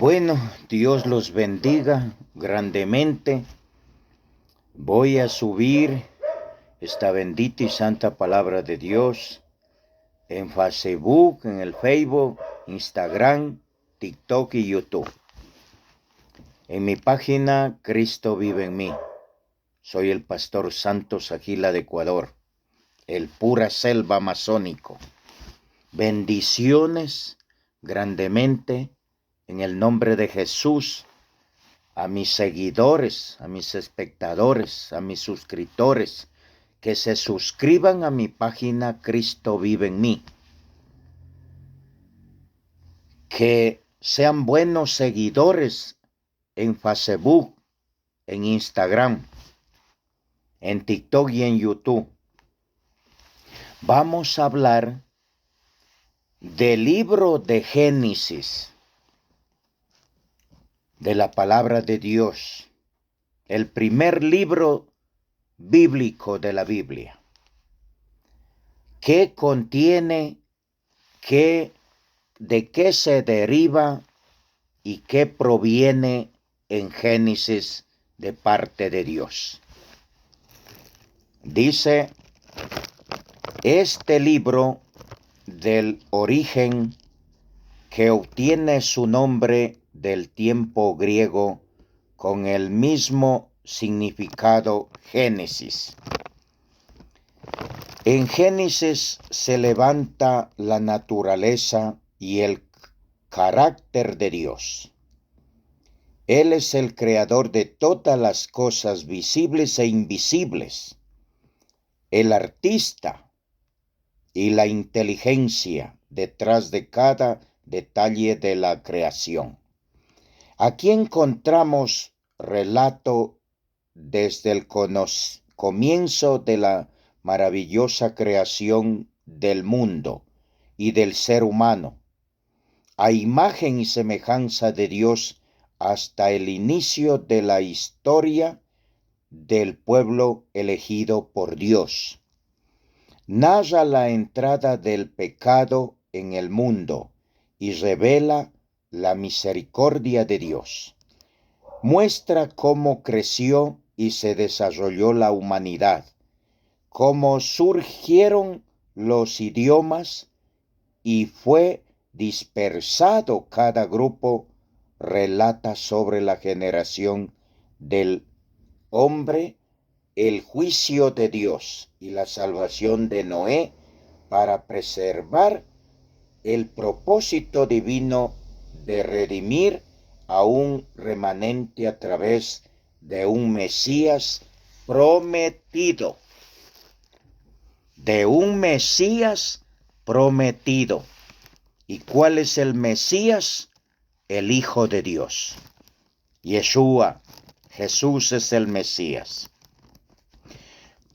Bueno, Dios los bendiga grandemente. Voy a subir esta bendita y santa palabra de Dios en Facebook, en el Facebook, Instagram, TikTok y YouTube. En mi página Cristo vive en mí. Soy el pastor Santos Aguila de Ecuador, el pura selva amazónico. Bendiciones grandemente en el nombre de Jesús a mis seguidores, a mis espectadores, a mis suscriptores, que se suscriban a mi página Cristo vive en mí. Que sean buenos seguidores en Facebook, en Instagram, en TikTok y en YouTube. Vamos a hablar del libro de Génesis, de la palabra de Dios, el primer libro bíblico de la Biblia, que contiene de qué se deriva y qué proviene en Génesis de parte de Dios. Dice este libro del origen que obtiene su nombre del tiempo griego con el mismo significado Génesis. En Génesis se levanta la naturaleza y el carácter de Dios. Él es el creador de todas las cosas visibles e invisibles, el artista y la inteligencia detrás de cada detalle de la creación. Aquí encontramos relato desde el comienzo de la maravillosa creación del mundo y del ser humano, a imagen y semejanza de Dios hasta el inicio de la historia del pueblo elegido por Dios. Narra la entrada del pecado en el mundo y revela la misericordia de Dios. Muestra cómo creció y se desarrolló la humanidad, cómo surgieron los idiomas y fue dispersado cada grupo. Relata sobre la generación del hombre, el juicio de Dios y la salvación de Noé para preservar el propósito divino de redimir a un remanente a través de un Mesías prometido. De un Mesías prometido. ¿Y cuál es el Mesías? El Hijo de Dios. Yeshua, Jesús es el Mesías.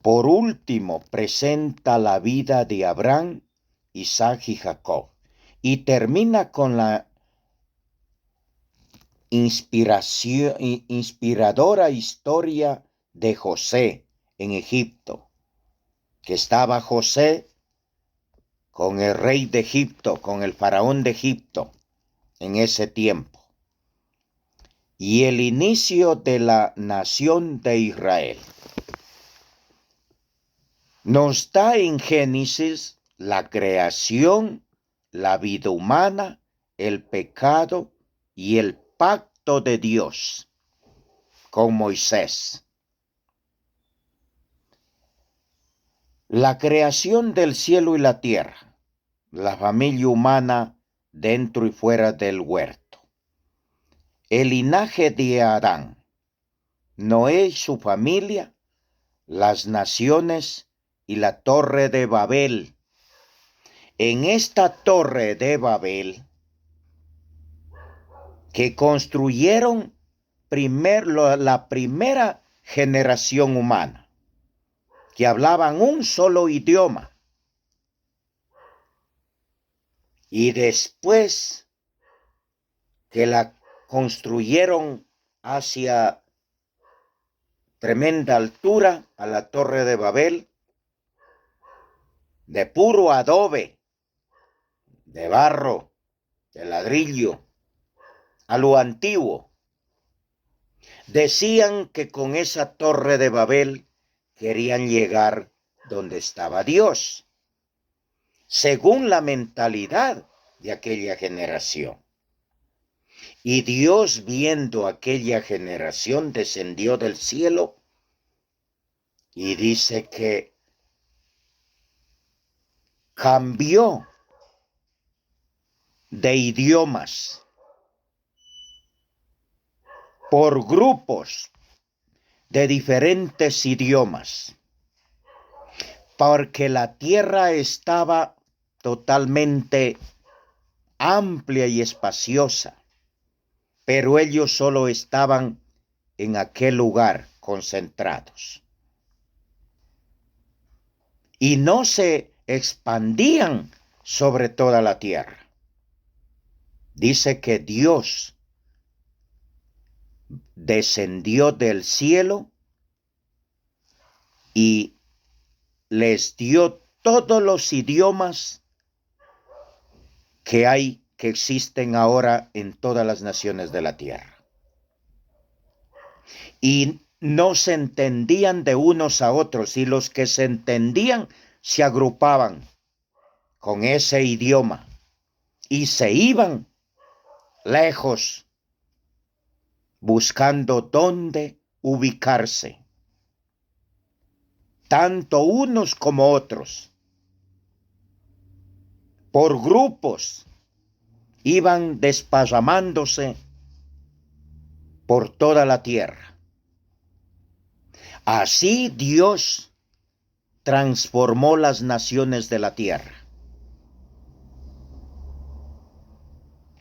Por último, presenta la vida de Abraham, Isaac y Jacob. Y termina con la inspiradora historia de José en Egipto, que estaba José con el rey de Egipto, con el faraón de Egipto en ese tiempo, y el inicio de la nación de Israel. Nos da en Génesis la creación, la vida humana, el pecado y el pacto de Dios con Moisés. La creación del cielo y la tierra, la familia humana dentro y fuera del huerto, el linaje de Adán, Noé y su familia, las naciones y la torre de Babel. En esta torre de Babel que construyeron la primera generación humana, que hablaban un solo idioma, y después que la construyeron hacia tremenda altura, a la torre de Babel, de puro adobe, de barro, de ladrillo, a lo antiguo. Decían que con esa torre de Babel querían llegar donde estaba Dios, según la mentalidad de aquella generación. Y Dios, viendo aquella generación, descendió del cielo y dice que cambió de idiomas por grupos de diferentes idiomas, porque la tierra estaba totalmente amplia y espaciosa, pero ellos solo estaban en aquel lugar concentrados. Y no se expandían sobre toda la tierra. Dice que Dios descendió del cielo y les dio todos los idiomas que existen ahora en todas las naciones de la tierra. Y no se entendían de unos a otros, y los que se entendían se agrupaban con ese idioma y se iban lejos buscando dónde ubicarse, tanto unos como otros. Por grupos iban desparramándose por toda la tierra. Así Dios transformó las naciones de la tierra.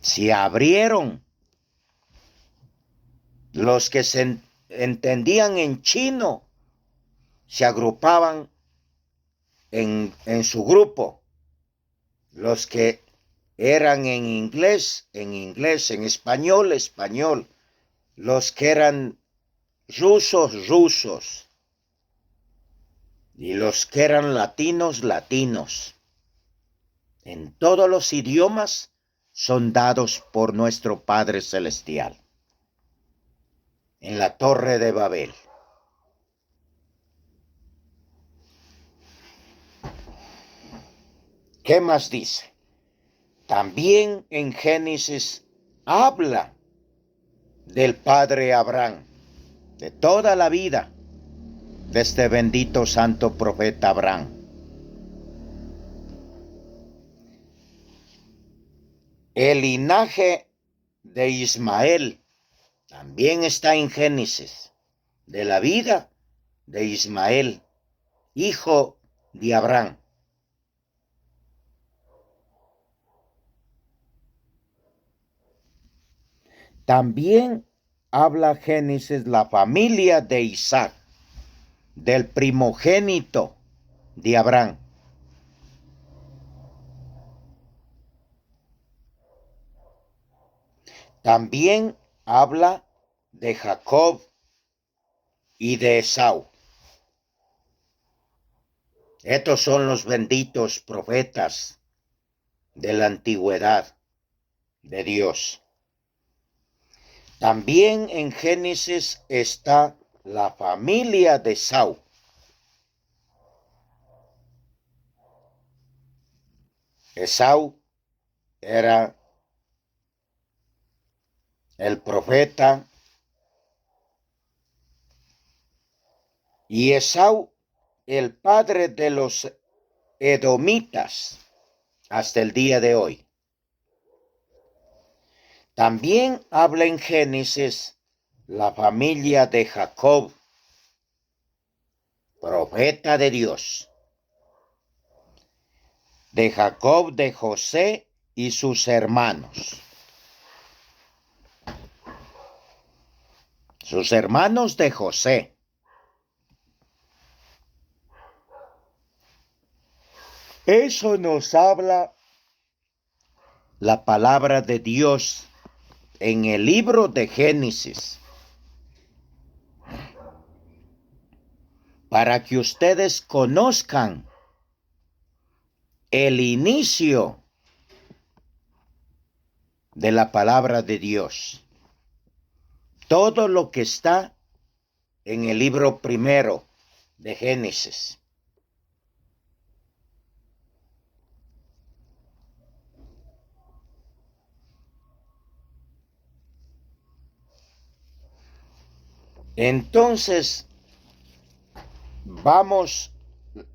Se abrieron. Los que se entendían en chino se agrupaban en su grupo. Los que eran en inglés, en español, español. Los que eran rusos, rusos. Y los que eran latinos, latinos. En todos los idiomas son dados por nuestro Padre Celestial. En la Torre de Babel. ¿Qué más dice? También en Génesis habla del padre Abraham, de toda la vida de este bendito santo profeta Abraham. El linaje de Ismael también está en Génesis, de la vida de Ismael, hijo de Abraham. También habla Génesis la familia de Isaac, del primogénito de Abraham. También habla de Jacob y de Esaú. Estos son los benditos profetas de la antigüedad de Dios. También en Génesis está la familia de Esaú. Esaú era el profeta y Esaú el padre de los edomitas hasta el día de hoy. También habla en Génesis la familia de Jacob, profeta de Dios, de Jacob, de José y sus hermanos. Sus hermanos de José. Eso nos habla la palabra de Dios en el libro de Génesis, para que ustedes conozcan el inicio de la palabra de Dios. todo lo que está en el libro primero de Génesis. Entonces, vamos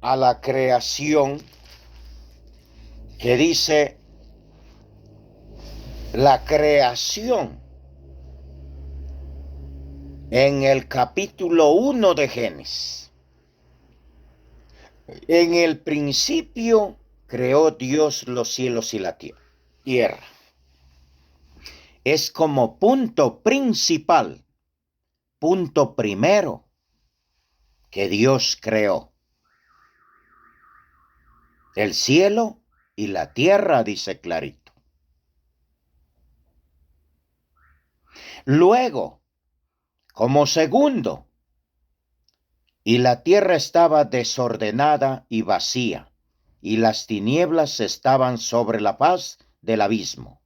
a la creación que dice la creación en el capítulo 1 de Génesis. En el principio creó Dios los cielos y la tierra. Es como punto principal, punto primero que Dios creó. El cielo y la tierra, dice clarito. Luego, como segundo, y la tierra estaba desordenada y vacía, y las tinieblas estaban sobre la faz del abismo,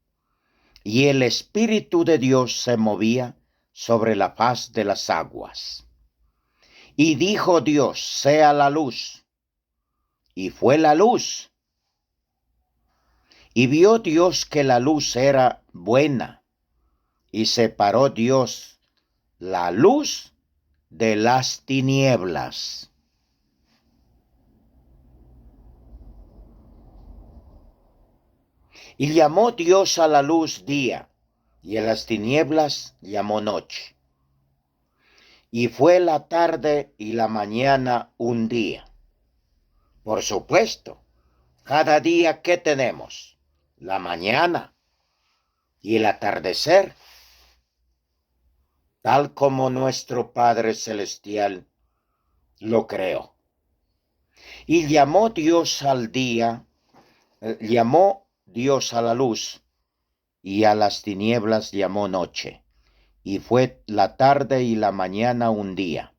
y el Espíritu de Dios se movía sobre la faz de las aguas. Y dijo Dios, sea la luz, y fue la luz. Y vio Dios que la luz era buena, y separó Dios la luz de las tinieblas. Y llamó Dios a la luz día, y a las tinieblas llamó noche. Y fue la tarde y la mañana un día. Por supuesto, cada día que tenemos, la mañana y el atardecer, tal como nuestro Padre Celestial lo creó. Y llamó Dios al día, llamó Dios a la luz, y a las tinieblas llamó noche. Y fue la tarde y la mañana un día.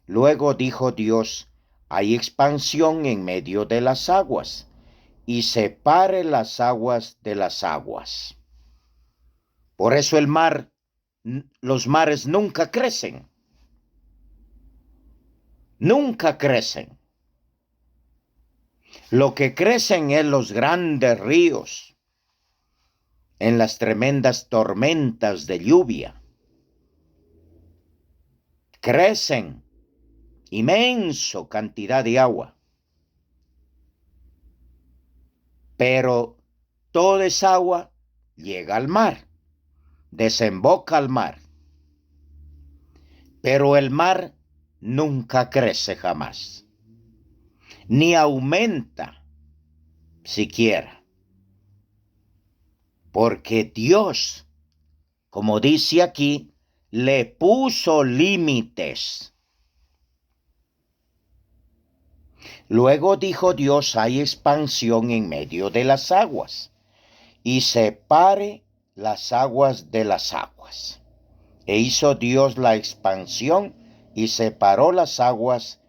Luego dijo Dios, hay expansión en medio de las aguas, y separe las aguas de las aguas. Por eso los mares nunca crecen. Nunca crecen. Lo que crecen es los grandes ríos, en las tremendas tormentas de lluvia. Crecen inmenso cantidad de agua. Pero toda esa agua llega al mar, desemboca al mar. Pero el mar nunca crece jamás, ni aumenta siquiera. Porque Dios, como dice aquí, le puso límites. Luego dijo Dios, hay expansión en medio de las aguas, y separe las aguas de las aguas. E hizo Dios la expansión y separó las aguas